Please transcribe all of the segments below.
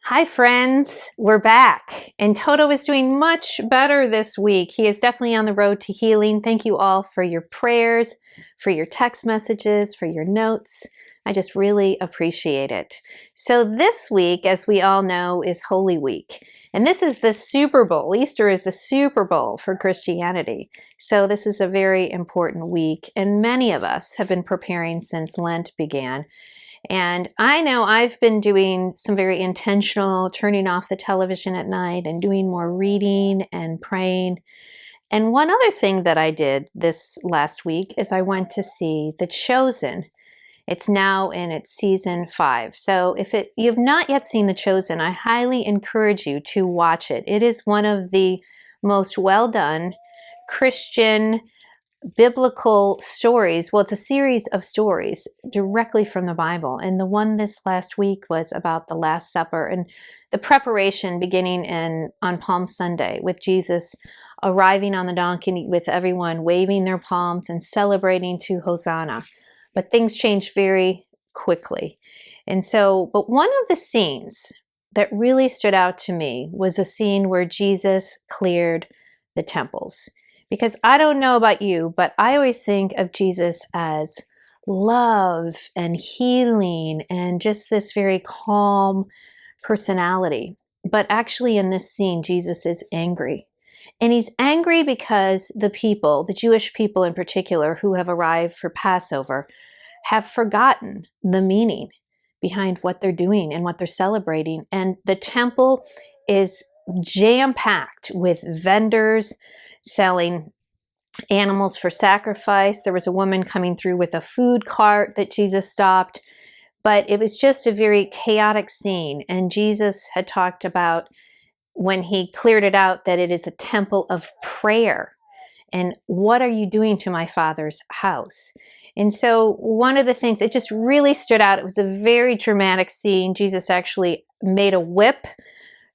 Hi friends, we're back and Toto is doing much better this week. He is definitely on the road to healing. Thank you all for your prayers, for your text messages, for your notes. I just really appreciate it. So this week, as we all know, is Holy Week. And this is the Super Bowl. Easter is the Super Bowl for Christianity. So this is a very important week and many of us have been preparing since Lent began. And I know I've been doing some very intentional turning off the television at night and doing more reading and praying. And one other thing that I did this last week is I went to see The Chosen. It's now in its season 5. So if you've not yet seen The Chosen, I highly encourage you to watch it. It is one of the most well done Christian biblical stories. Well, it's a series of stories directly from the Bible. And the one this last week was about the Last Supper and the preparation beginning on Palm Sunday with Jesus arriving on the donkey with everyone waving their palms and celebrating to Hosanna. But things changed very quickly. But one of the scenes that really stood out to me was a scene where Jesus cleared the temples. Because I don't know about you, but I always think of Jesus as love and healing and just this very calm personality. But actually in this scene, Jesus is angry. And he's angry because the people, the Jewish people in particular, who have arrived for Passover, have forgotten the meaning behind what they're doing and what they're celebrating. And the temple is jam-packed with vendors selling animals for sacrifice. There was a woman coming through with a food cart that Jesus stopped, but it was just a very chaotic scene. And Jesus had talked about when he cleared it out that it is a temple of prayer. And what are you doing to my Father's house? And so one of the things, it just really stood out. It was a very dramatic scene. Jesus actually made a whip.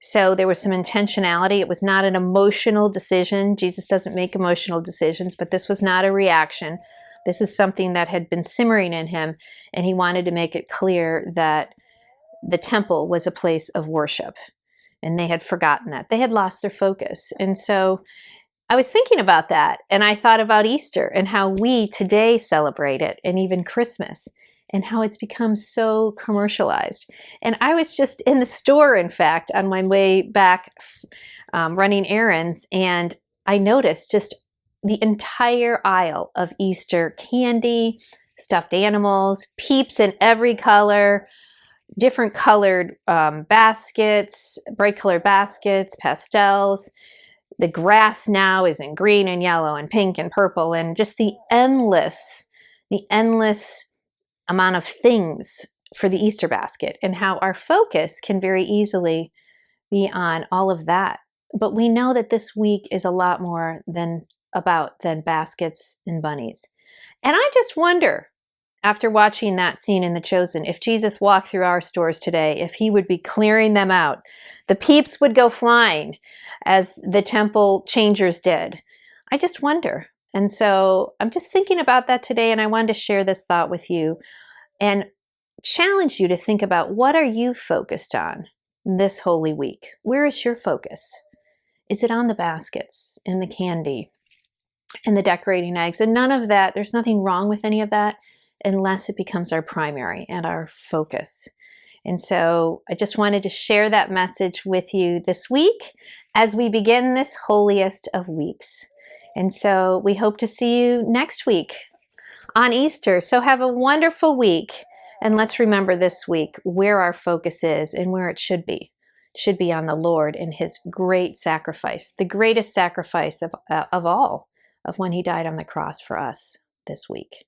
So there was some intentionality. It was not an emotional decision. Jesus doesn't make emotional decisions, but this was not a reaction. This is something that had been simmering in him, and he wanted to make it clear that the temple was a place of worship, and they had forgotten that. They had lost their focus. And so I was thinking about that, and I thought about Easter and how we today celebrate it, and even Christmas, and how it's become so commercialized. And I was just in the store, in fact, on my way back running errands, and I noticed just the entire aisle of Easter candy, stuffed animals, Peeps in every color, different colored baskets, bright colored baskets, pastels. The grass now is in green and yellow and pink and purple, and just the endless amount of things for the Easter basket, and how our focus can very easily be on all of that. But we know that this week is a lot more than baskets and bunnies. And I just wonder, after watching that scene in The Chosen, if Jesus walked through our stores today, if he would be clearing them out. The Peeps would go flying as the temple changers did. I just wonder. And so I'm just thinking about that today, and I wanted to share this thought with you and challenge you to think about, what are you focused on this Holy Week? Where is your focus? Is it on the baskets and the candy and the decorating eggs? And none of that, there's nothing wrong with any of that unless it becomes our primary and our focus. And so I just wanted to share that message with you this week as we begin this holiest of weeks. And so we hope to see you next week on Easter. So have a wonderful week. And let's remember this week where our focus is and where it should be. It should be on the Lord and his great sacrifice, the greatest sacrifice of all, of when he died on the cross for us this week.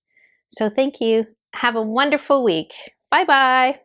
So thank you. Have a wonderful week. Bye-bye.